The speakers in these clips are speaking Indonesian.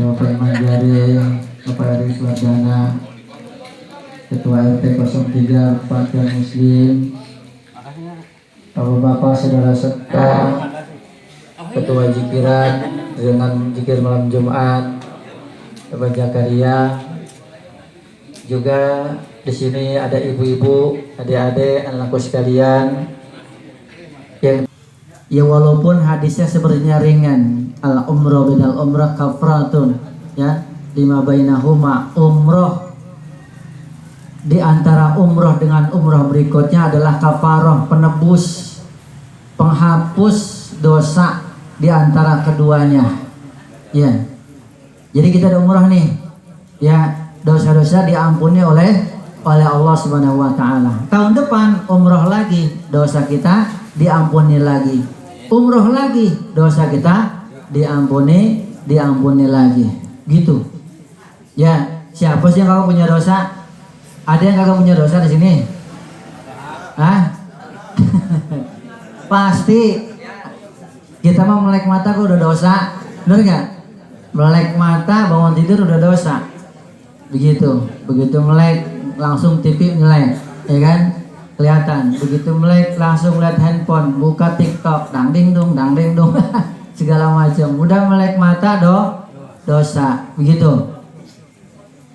Bapak Iman Jari, Bapak Eri Suardana, Ketua RT 03 Partai Muslim, Bapak-bapak saudara serta Ketua Jikiran dengan Jikir Malam Jumat, Bapak Jakaria. Juga di sini ada ibu-ibu, adik-adik, anakku sekalian yang ya walaupun hadisnya sepertinya ringan, al umroh bidal umrah kafratun, ya, lima bainahuma, umroh di antara umroh dengan umroh berikutnya adalah kafaroh, penebus, penghapus dosa di antara keduanya, ya. Jadi kita ada umroh nih, ya, dosa-dosa diampuni oleh Allah Subhanahu wa taala. Tahun depan umroh lagi, dosa kita diampuni lagi. Umroh lagi, dosa kita diampuni lagi. Gitu. Ya, siapa sih yang kagak punya dosa? Ada yang kagak punya dosa di sini? Hah? Pasti. Kita mau melek mata kok udah dosa. Bener nggak? Melek mata bangun tidur udah dosa. Begitu melek langsung TV melek, ya kan? Kelihatan. Begitu melek langsung lihat handphone, buka TikTok, dang ding dong segala macam. Udah melek mata dosa. Begitu.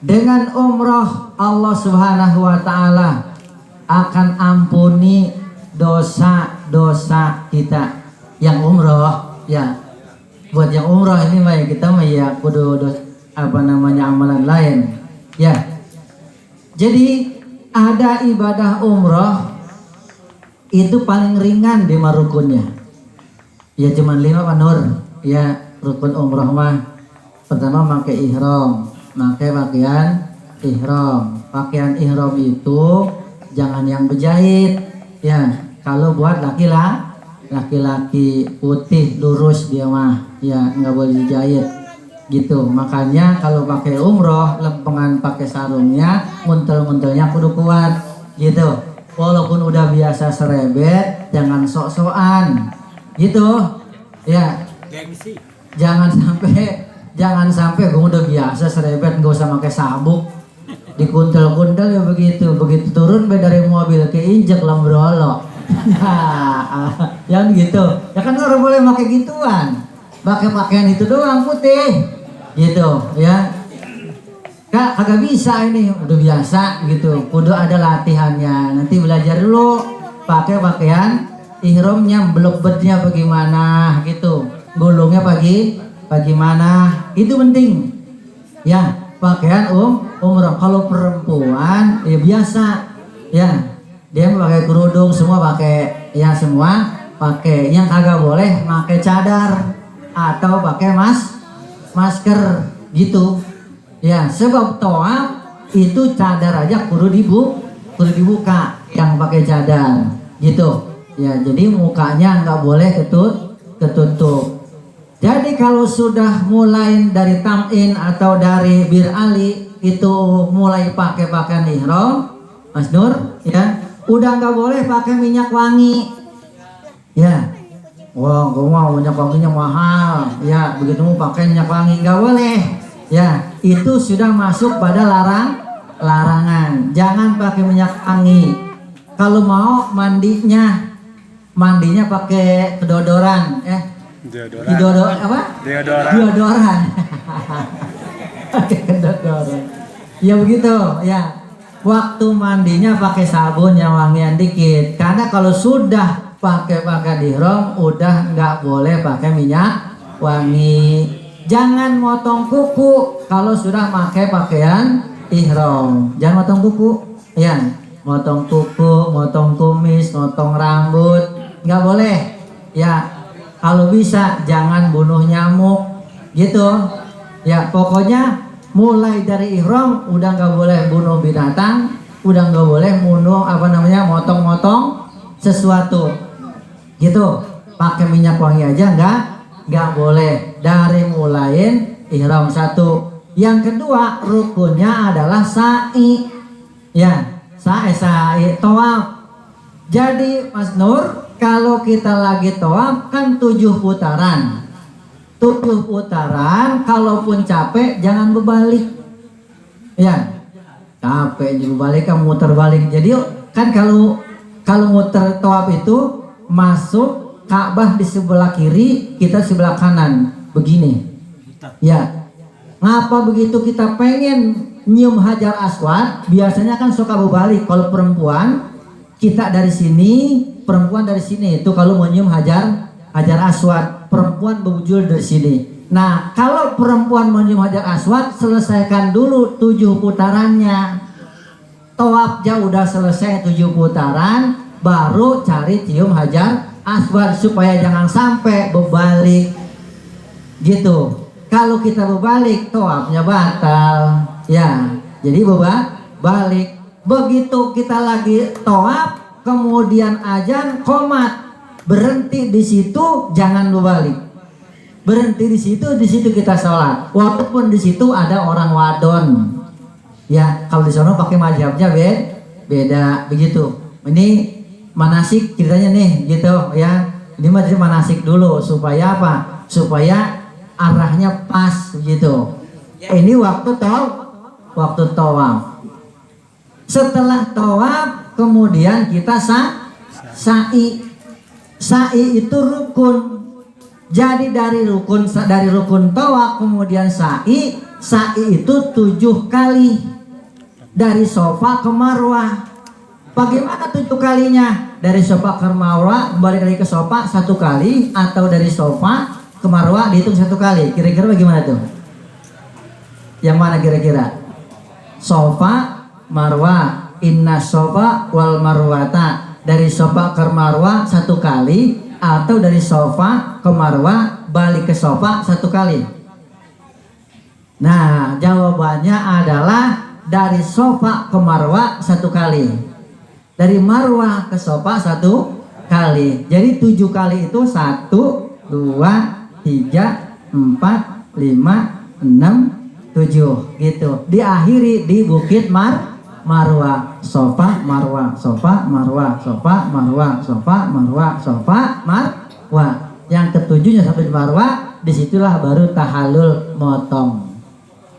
Dengan umroh Allah Subhanahu wa taala akan ampuni dosa-dosa kita. Yang umroh, ya. Buat yang umroh ini mah kita mah ya kudu amalan lain. Ya. Jadi ada ibadah umroh itu paling ringan di rukunnya. Ya cuman 5 Pak Nur. Ya, rukun umroh mah pertama pakai ihram, pakai pakaian ihram. Pakaian ihram itu jangan yang berjahit. Ya, kalau buat laki-laki putih lurus dia mah, ya nggak boleh dijahit. Gitu, makanya kalau pakai umroh lempengan pakai sarungnya muntel-muntelnya kudu kuat gitu, walaupun udah biasa serebet jangan sok-sokan gitu ya, jangan sampai gue udah biasa serebet nggak usah pakai sabuk dikuntel-kuntel ya, begitu turun dari mobil keinjek lembrolo. Yang gitu ya kan, orang boleh pakai gituan, pakai pakaian itu doang putih gitu ya. Kagak bisa ini, udah biasa gitu, kudu ada latihannya. Nanti belajar dulu pakai pakaian ihramnya, belokbetnya bagaimana gitu, gulungnya bagaimana, itu penting ya. Pakaian umroh. Kalau perempuan ya biasa ya, dia pakai kerudung semua, pakai ya semua pakai. Yang kagak boleh pakai cadar atau pakai masker gitu ya, sebab tawaf itu cadar aja kudu dibuka yang pakai cadar gitu ya. Jadi mukanya nggak boleh ketutup. Jadi kalau sudah mulai dari tam'in atau dari bir ali itu mulai pakai pakaian ihram, Mas Nur ya, udah nggak boleh pakai minyak wangi ya. Wah, gue mau minyak wanginya mahal ya, begitu mau pakai minyak wangi nggak boleh ya. Itu sudah masuk pada larangan. Jangan pakai minyak wangi. Kalau mau mandinya pakai deodoran deodoran. Pakai deodoran ya, begitu ya. Waktu mandinya pakai sabun yang wangian dikit, karena kalau sudah pakai ihram udah nggak boleh pakai minyak wangi. Jangan motong kuku kalau sudah pakai pakaian ihram. Jangan motong kuku ya, motong kuku, motong kumis, motong rambut nggak boleh ya. Kalau bisa jangan bunuh nyamuk gitu ya. Pokoknya mulai dari ihram udah nggak boleh bunuh binatang, udah nggak boleh bunuh motong-motong sesuatu gitu. Pakai minyak wangi aja nggak boleh dari mulain ihram. Satu. Yang kedua rukunnya adalah sa'i ya, sa'i tawaf. Jadi Mas Nur, kalau kita lagi tawaf kan 7 putaran. 7 putaran, kalaupun capek jangan berbalik. Ya, capek juga balik kan muter balik. Jadi kan kalau muter tawaf itu masuk Ka'bah di sebelah kiri, kita sebelah kanan begini. Ya, ngapa begitu kita pengen nyium Hajar Aswad? Biasanya kan suka berbalik. Kalau perempuan kita dari sini, perempuan dari sini. Itu kalau mau nyium Hajar Aswad, perempuan berbujul dari sini. Nah, kalau perempuan mau nyium Hajar Aswad, selesaikan dulu 7 putarannya. Tawafnya udah selesai 7 putaran, baru cari cium Hajar Aswad supaya jangan sampai berbalik. Gitu. Kalau kita berbalik, tawafnya batal. Ya, jadi balik. Begitu kita lagi tawaf, kemudian azan, qomat, berhenti di situ, jangan berbalik. Berhenti di situ kita sholat. Walaupun di situ ada orang wadon. Ya, kalau di sana pakai mazhabnya beda begitu. Ini manasik ceritanya nih, gitu ya. Ini masih manasik dulu supaya apa? Supaya arahnya pas gitu. Ini waktu tawaf. Setelah tawaf, kemudian kita sa'i. Sa'i itu rukun. Jadi dari rukun tawaf kemudian sa'i itu 7 kali dari Sofa ke Marwah. Bagaimana 7 kalinya? Dari Sofa ke Marwah balik lagi ke Sofa 1 kali, atau dari Sofa ke Marwah dihitung 1 kali. Kira-kira bagaimana tuh? Yang mana kira-kira? Sofa, Marwah, inna Sofa wal Marwata. Dari Sofa ke Marwah 1 kali, atau dari Sofa ke Marwah balik ke Sofa 1 kali. Nah, jawabannya adalah dari Sofa ke Marwah 1 kali, dari Marwah ke Sofa 1 kali. Jadi 7 kali itu 1, 2, 3, 4, 5, 6, 7 gitu. Diakhiri di Bukit Marwah. Sofa, Marwah, Sofa, Marwah, Sofa, Marwah, Sofa, Marwah, Sofa, Marwah. Yang ketujuhnya sampai di Marwah, disitulah baru tahallul motong.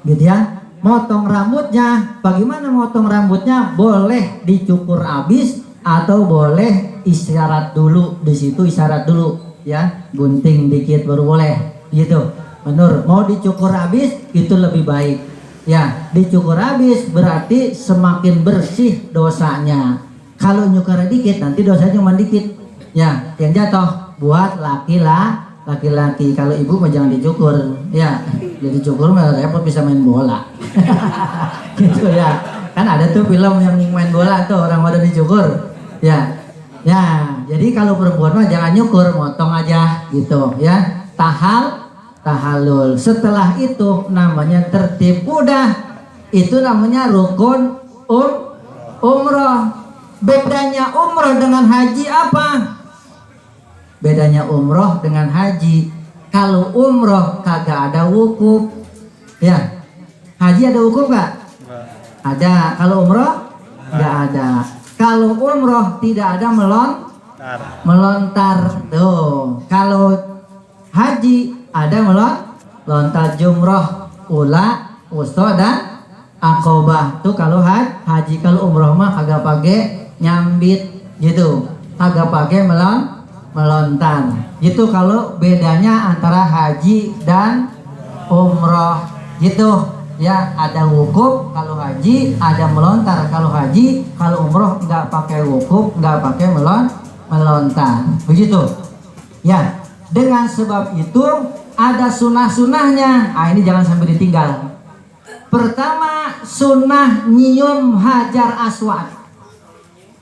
Gitu ya. Motong rambutnya, bagaimana motong rambutnya? Boleh dicukur habis atau boleh isyarat dulu, di situ isyarat dulu ya, gunting dikit baru boleh gitu. Bener, mau dicukur habis itu lebih baik. Ya, dicukur habis berarti semakin bersih dosanya. Kalau nyukur dikit nanti dosanya cuma dikit. Ya, yang jatuh buat laki-laki. Kalau ibu mah jangan dicukur. Ya, jadi cukur mah repot, bisa main bola. Gitu ya. Kan ada tuh film yang main bola tuh orang pada dicukur. Ya. Ya, jadi kalau perempuan mah jangan nyukur, motong aja gitu ya. Tahallul. Setelah itu namanya tertib. Udah, itu namanya rukun umroh. Bedanya umroh dengan haji apa? Bedanya umroh dengan haji, kalau umroh kagak ada wukuf. Ya, haji ada wukuf gak? Ada. Kalau umroh nggak ada. Kalau umroh tidak ada melontar. Tuh. Kalau haji ada melontar, jumroh, ula, wusta, dan akobah. Tuh kalau haji. Kalau umroh mah kagak pakai nyambit gitu, kagak pakai melontar. Gitu kalau bedanya antara haji dan umroh gitu ya. Ada wukuf kalau haji, ada melontar kalau haji. Kalau umroh nggak pakai wukuf, nggak pakai melontar. Begitu ya. Dengan sebab itu ada sunnah-sunnahnya. Ini jangan sampai ditinggal. Pertama, sunnah nyium Hajar Aswad.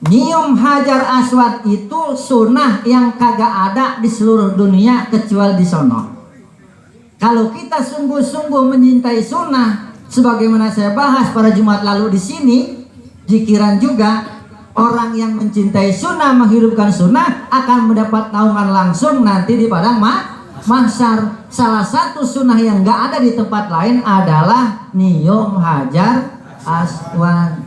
Nyium Hajar Aswad itu sunnah yang kagak ada di seluruh dunia kecuali di sono. Kalau kita sungguh-sungguh menyintai sunnah, sebagaimana saya bahas pada Jumat lalu di sini, jikiran juga, orang yang mencintai sunnah, menghidupkan sunnah akan mendapat naungan langsung nanti di padang mahsyar. Salah satu sunnah yang gak ada di tempat lain adalah nyium Hajar Aswad.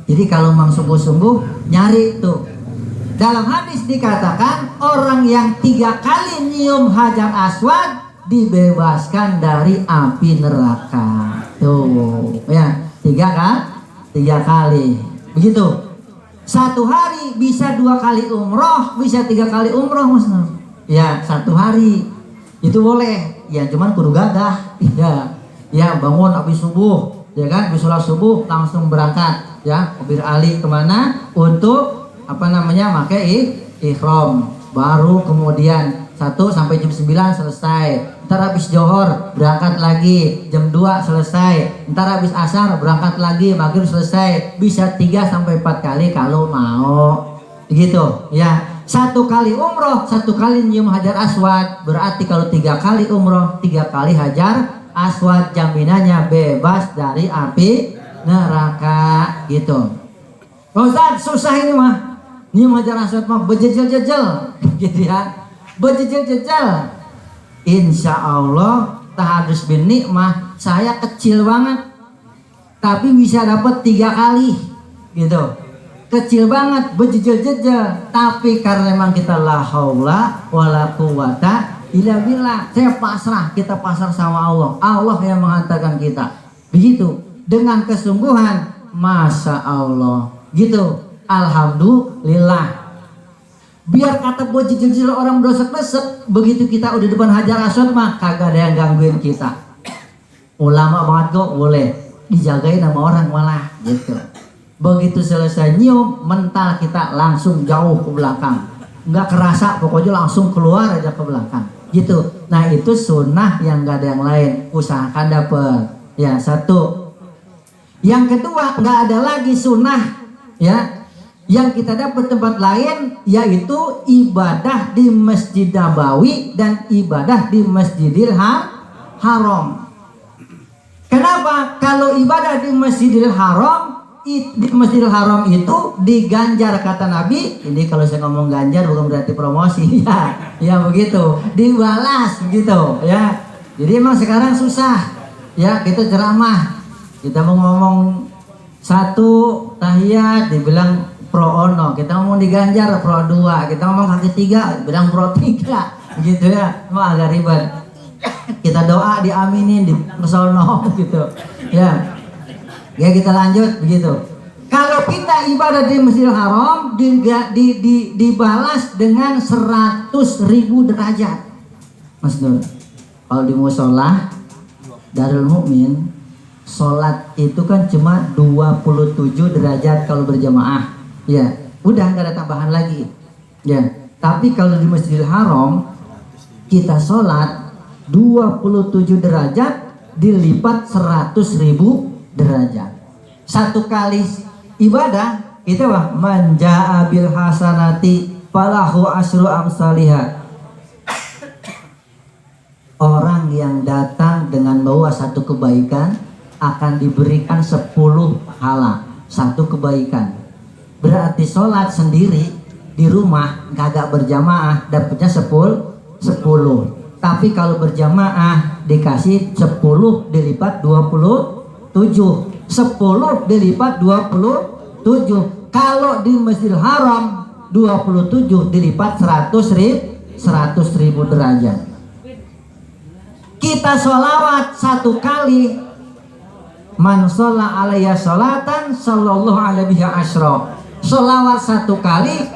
Jadi kalau memang sungguh-sungguh nyari tuh. Dalam hadis dikatakan orang yang 3 kali nyium Hajar Aswad dibebaskan dari api neraka. Tuh ya, 3 kali begitu. Satu hari bisa 2 kali umroh, bisa 3 kali umroh Mas Nur. Ya, satu hari itu boleh. Ya cuman kudu gagah. Ya bangun habis subuh, ya kan, habis sholat subuh langsung berangkat. Ya, Bir Ali kemana? Untuk pakai ihram. Baru kemudian 1 sampai jam 9 selesai. Ntar habis johor berangkat lagi, jam 2 selesai. Ntar habis asar berangkat lagi, maghrib selesai. Bisa 3 sampai 4 kali kalau mau. Gitu ya. 1 kali umroh, 1 kali nyium hajar aswad. Berarti kalau 3 kali umroh, 3 kali hajar aswad, jaminannya bebas dari api neraka. Gitu. Ustaz, susah ini mah. Nyium hajar aswad mah bejejel-jejel. Gitu ya. Bejejel-jejel. Insya Allah tahadus bin nikmah saya kecil banget, tapi bisa dapat 3 kali. Gitu. Kecil banget, bejejel-jejel, tapi karena memang kita la haula wala quwata illa billah, saya pasrah, kita pasrah sama Allah. Allah yang menghantarkan kita. Begitu, dengan kesungguhan, masya Allah. Gitu, alhamdulillah. Biar kata bejejel orang berdosa-dosa, begitu kita udah depan hajar aswad mah kagak ada yang gangguin kita. Ulama banget kok, boleh dijagain sama orang malah. Gitu. Begitu selesai nyium, mental kita langsung jauh ke belakang, nggak kerasa, pokoknya langsung keluar aja ke belakang. Gitu. Nah itu sunnah yang nggak ada yang lain, usahakan dapet. Ya, 1. Yang kedua, nggak ada lagi sunnah ya yang kita dapat tempat lain, yaitu ibadah di Masjid Nabawi dan ibadah di Masjidil Haram. Kenapa? Kalau ibadah di Masjidil Haram, di Masjidil Haram itu diganjar kata Nabi. Ini kalau saya ngomong ganjar bukan berarti promosi ya, ya begitu, dibalas begitu ya. Jadi emang sekarang susah ya, kita ceramah, kita mau ngomong 1 tahiyat dibilang pro ono, kita ngomong diganjar pro 2, kita ngomong kaki 3 bilang pro 3 gitu ya, emang agak ribet. Kita doa diaminin di sono gitu ya. Ya kita lanjut begitu. Kalau kita ibadah di Masjidil Haram dibalas dengan 100.000 derajat. Mas Nur, kalau di musola Darul Mukmin, sholat itu kan cuma 27 derajat kalau berjamaah. Ya, udah nggak ada tambahan lagi. Ya, tapi kalau di Masjidil Haram kita sholat 27 derajat dilipat 100.000 derajat. 1 kali ibadah itu manja bil hasanati falahu asyru amsalihah. Orang yang datang dengan bawa 1 kebaikan akan diberikan 10 pahala, 1 kebaikan. Berarti sholat sendiri di rumah kagak berjamaah dapatnya 10. Tapi kalau berjamaah dikasih 10 dilipat 27. 10 dilipat 27. Kalau di Masjidil Haram 27 dilipat 100.000 derajat. Kita sholawat 1 kali, man sholla alaiya sholatan sallallahu alaihi asyra. Sholawat 1 kali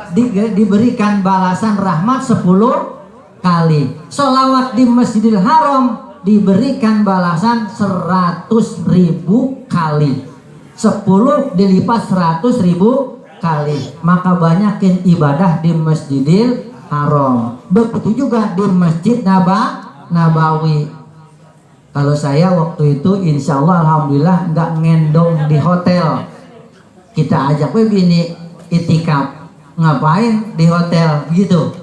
diberikan balasan rahmat 10 kali. Sholawat di Masjidil Haram diberikan balasan 100.000 kali. 10 dilipat 100.000 kali. Maka banyakin ibadah di Masjidil Haram. Begitu juga di Masjid Nabawi. Kalau saya waktu itu insya Allah alhamdulillah nggak ngendong di hotel. Kita ajak bini itikaf, ngapain di hotel gitu.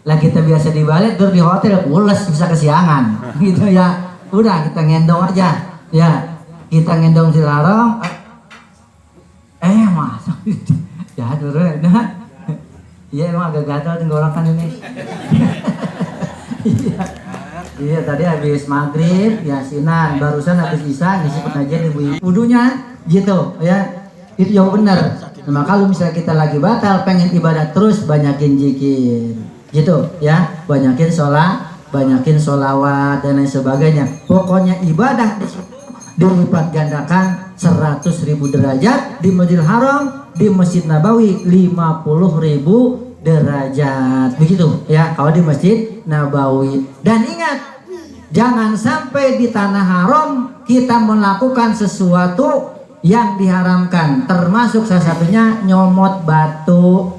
Lah kita biasa di balik di hotel pules bisa kesiangan gitu ya. Udah kita ngendong aja ya. Kita ngendong di larang. Masuk ya dulu nah. Iya emang agak gatal tenggorokan ini. Iya tadi habis maghrib yasinan, barusan habis isya ngisi pengajian ibu-ibu wudunya gitu ya. Itu jauh benar. Nah, kalau misalnya kita lagi batal pengen ibadah terus, banyakin zikir gitu ya, banyakin sholat banyakin sholawat dan lain sebagainya. Pokoknya ibadah di situ dilipat gandakan 100.000 derajat, di Masjidil Haram, di Masjid Nabawi 50.000 derajat. Begitu ya kalau di Masjid Nabawi. Dan ingat, jangan sampai di tanah haram kita melakukan sesuatu yang diharamkan, termasuk salah satunya nyomot batu.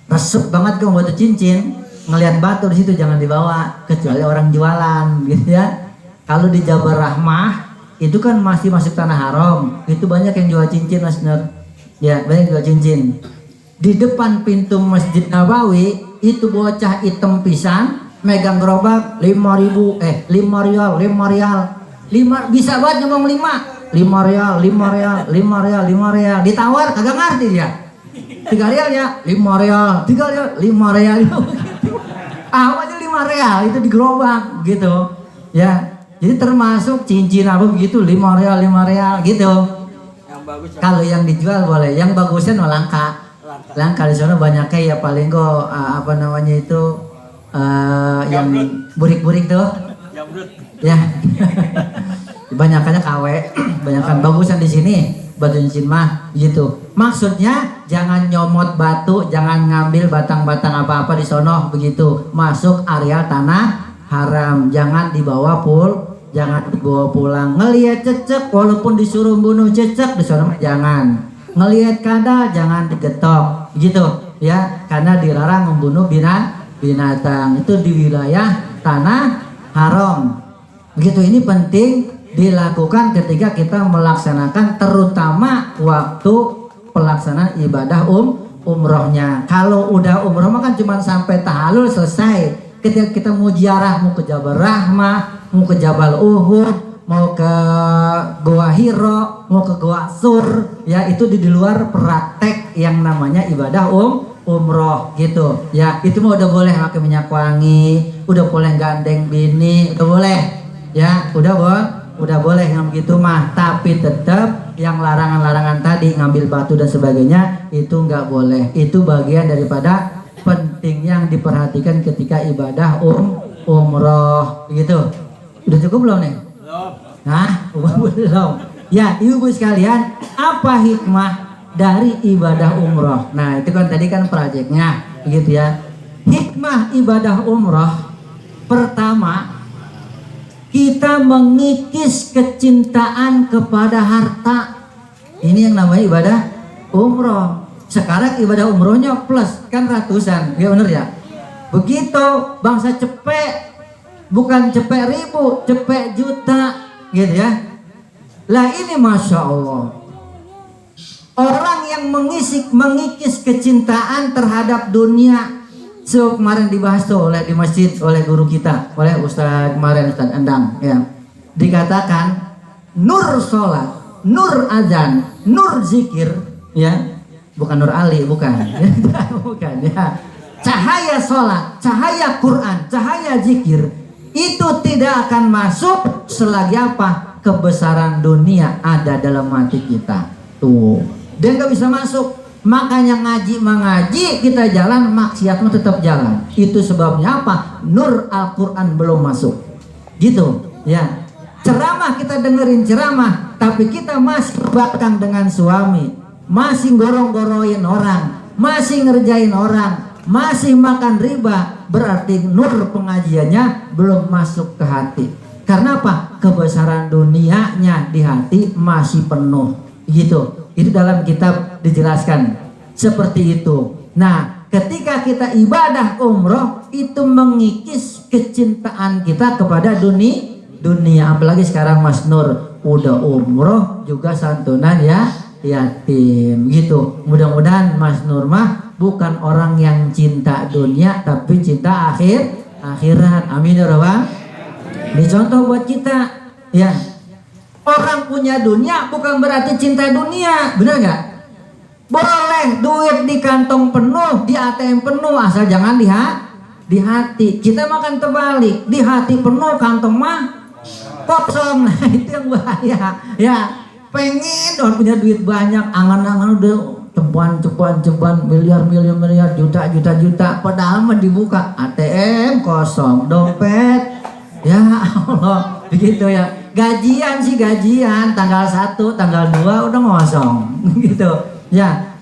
Resep banget kalau batu cincin, ngelihat batu di situ jangan dibawa kecuali orang jualan gitu ya. Kalau di Jabal Rahmah itu kan masih masuk tanah haram, itu banyak yang jual cincin Mas Nur. Ya, banyak jual cincin. Di depan pintu Masjid Nabawi itu bocah hitam pisan megang gerobak 5 rial, 5 bisa banget ngomong 5 rial, 5 rial, ditawar kagak ngerti dia. 3 rial ya, 5 rial, 3 rial, 5 rial. Apa aja 5 rial itu di gerobak gitu. Ya. Jadi termasuk cincin apa begitu 5 rial gitu. Yang bagus. Kalau yang dijual boleh, yang bagusnya no langka. Langka di sana banyaknya ya paling kok apa namanya itu yang burik-burik tuh. Ya. Banyakannya KW, banyakan bagusan di sini. Batu cincin mah gitu. Maksudnya jangan nyomot batu, jangan ngambil batang-batang apa-apa di sono begitu. Masuk area tanah haram, jangan dibawa pulang. Ngelihat cecek walaupun disuruh bunuh cecek di sono jangan. Ngelihat kadal jangan digetok gitu ya, karena dilarang membunuh binatang. Itu di wilayah tanah haram. Begitu, ini penting dilakukan ketika kita melaksanakan, terutama waktu pelaksanaan ibadah umrohnya. Kalau udah umroh mah kan cuma sampai tahallul selesai. Ketika kita mau ziarah, mau ke Jabal Rahmah, mau ke Jabal Uhud, mau ke Goa Hiro, mau ke Goa Sur, ya itu di luar praktek yang namanya ibadah umroh gitu. Ya itu mah udah boleh pakai minyak wangi, udah boleh gandeng bini, udah boleh. Ya udah boleh yang begitu mah, tapi tetap yang larangan-larangan tadi ngambil batu dan sebagainya itu nggak boleh. Itu bagian daripada penting yang diperhatikan ketika ibadah umroh gitu. Udah cukup belum nih? Belum. Nah, belum. Ya, ibu sekalian, apa hikmah dari ibadah umroh? Nah, itu kan tadi kan proyeknya, begitu ya. Hikmah ibadah umroh pertama, kita mengikis kecintaan kepada harta. Ini yang namanya ibadah umroh. Sekarang ibadah umrohnya plus kan ratusan, ya bener ya. Begitu bangsa cepek, bukan cepek ribu, cepek juta, gitu ya. Lah ini masya Allah. Orang yang mengikis kecintaan terhadap dunia. So kemarin dibahas tuh di masjid oleh guru kita, oleh Ustadz kemarin, Ustadz Endang ya. Dikatakan nur sholat, nur azan, nur zikir ya. Bukan Nur Ali, bukan. Bukan ya. Cahaya sholat, cahaya Quran, cahaya zikir itu tidak akan masuk selagi apa? Kebesaran dunia ada dalam hati kita. Tuh. Dia nggak bisa masuk. Makanya mengaji kita jalan, maksiatmu tetap jalan. Itu sebabnya apa? Nur Al-Quran belum masuk. Gitu ya. Ceramah kita dengerin ceramah, tapi kita masih bahkan dengan suami, masih gorong-goroin orang, masih ngerjain orang, masih makan riba, berarti nur pengajiannya belum masuk ke hati. Karena apa? Kebesaran dunianya di hati masih penuh. Gitu. Itu dalam kitab dijelaskan seperti itu. Nah, ketika kita ibadah umroh itu mengikis kecintaan kita kepada dunia. Apalagi sekarang Mas Nur udah umroh juga santunan ya yatim gitu. Mudah-mudahan Mas Nur mah bukan orang yang cinta dunia tapi cinta akhirat. Amin ya rabbal. Ini contoh buat kita ya. Orang punya dunia bukan berarti cinta dunia, benar nggak? Boleh duit di kantong penuh, di ATM penuh, asal jangan di hati. Kita makan terbalik, di hati penuh, kantong mah kosong. Nah itu yang bahaya. Ya pengen dong punya duit banyak, angan-angan udah ceban miliar juta padahal mah dibuka ATM kosong, dompet ya Allah begitu ya. Gajian tanggal 1 tanggal 2 udah kosong gitu ya.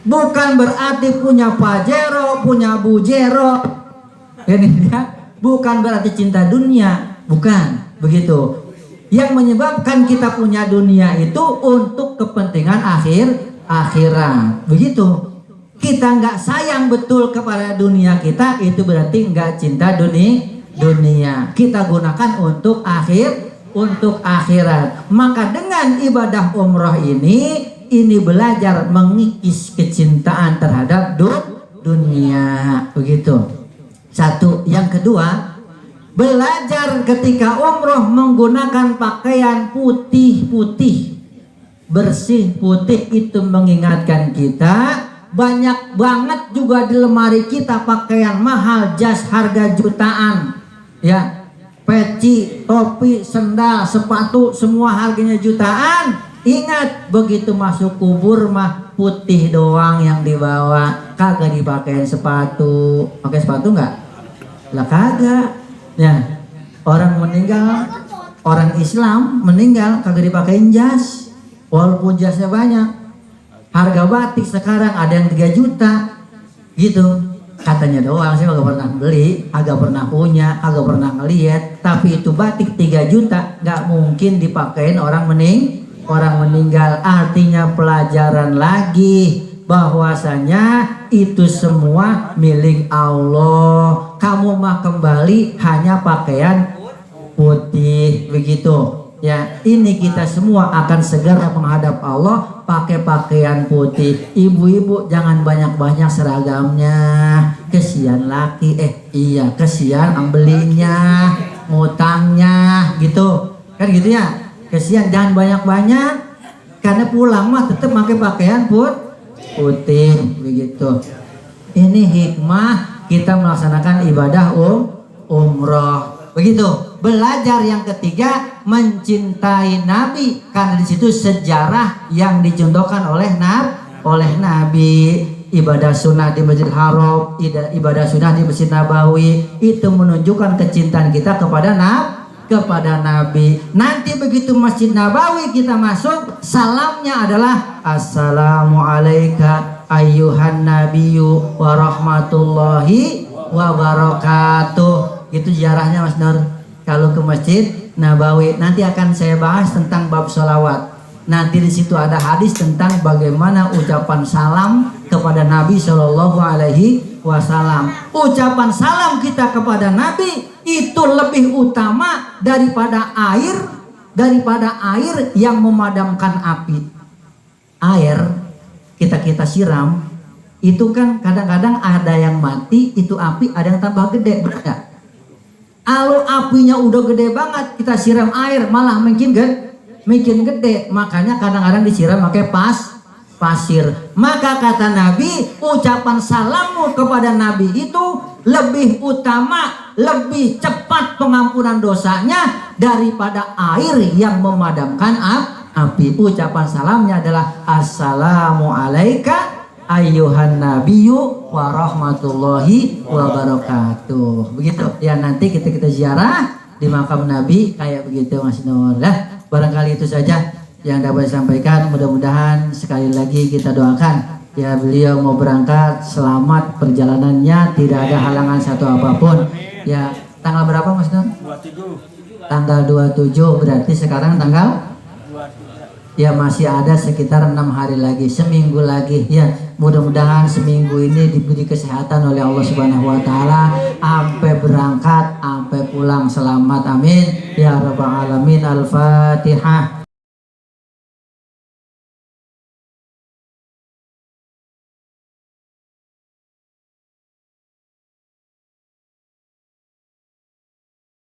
Bukan berarti punya Pajero, punya Bujero ini ya, bukan berarti cinta dunia, bukan begitu. Yang menyebabkan kita punya dunia itu untuk kepentingan akhirat. Begitu. Kita nggak sayang betul kepada dunia kita, itu berarti nggak cinta dunia. Kita gunakan untuk akhirat. Maka dengan ibadah umroh ini belajar mengikis kecintaan terhadap dunia. Begitu. Satu. Yang kedua, belajar ketika umroh menggunakan pakaian putih, bersih putih, itu mengingatkan kita banyak banget juga di lemari kita pakaian mahal, jas harga jutaan ya, peci, topi, sendal, sepatu, semua harganya jutaan. Ingat, begitu masuk kubur mah putih doang yang dibawa, kagak dipakein sepatu. Pakai sepatu nggak? Lah kagak. Ya, orang meninggal, orang Islam meninggal kagak dipakein jas, walaupun jasnya banyak. Harga batik sekarang ada yang 3 juta, gitu. Katanya doang, saya kagak pernah beli, kagak pernah punya, kagak pernah ngeliat. Tapi itu batik 3 juta, nggak mungkin dipakein orang meninggal. Artinya pelajaran lagi bahwasanya itu semua milik Allah. Kamu mah kembali hanya pakaian putih, begitu ya. Ini kita semua akan segera menghadap Allah pakai pakaian putih. Ibu-ibu jangan banyak-banyak seragamnya, kesian laki, kesian ambelinya, ngutangnya, gitu kan, gitu ya. Kesian, jangan banyak-banyak, karena pulang mah tetap pakai pakaian putih, begitu. Ini hikmah kita melaksanakan ibadah umroh, begitu. Belajar yang ketiga, mencintai Nabi, karena di situ sejarah yang dicontohkan oleh Nabi. Ibadah sunnah di Masjidil Haram, ibadah sunnah di Masjid Nabawi, itu menunjukkan kecintaan kita kepada Nabi. Nanti begitu Masjid Nabawi kita masuk, salamnya adalah Assalamualaikum ayyuhan nabiyyu wa rahmatullahi wa barakatuh. Itu ziarahnya Mas Nur. Kalau ke Masjid Nabawi nanti akan saya bahas tentang bab sholawat. Nanti di situ ada hadis tentang bagaimana ucapan salam kepada Nabi Shallallahu Alaihi Wasallam. Ucapan salam kita kepada Nabi itu lebih utama daripada air yang memadamkan api. Air kita siram itu kan kadang-kadang ada yang mati, itu api ada yang tambah gede, benar nggak? Kalau apinya udah gede banget, kita siram air malah makin gede. Makanya kadang-kadang disiram pakai pasir. Maka kata Nabi, ucapan salammu kepada Nabi itu lebih utama, lebih cepat pengampunan dosanya daripada air yang memadamkan api. Ucapan salamnya adalah Assalamualaikum ayyuhan nabiyyu wa rahmatullahi wa barakatuh. Begitu ya, nanti kita ziarah di makam Nabi kayak begitu Mas Nur. Barangkali itu saja yang dapat disampaikan. Mudah-mudahan sekali lagi kita doakan ya, beliau mau berangkat selamat perjalanannya, tidak ada halangan satu apapun ya. Tanggal berapa Mas Nur? 27. Tanggal 27, berarti sekarang tanggal ya, masih ada sekitar 6 hari lagi, seminggu lagi ya. Mudah-mudahan seminggu ini diberi kesehatan oleh Allah Subhanahu wa taala, sampai berangkat, sampai pulang selamat, amin ya rabbal alamin. Al-Fatihah.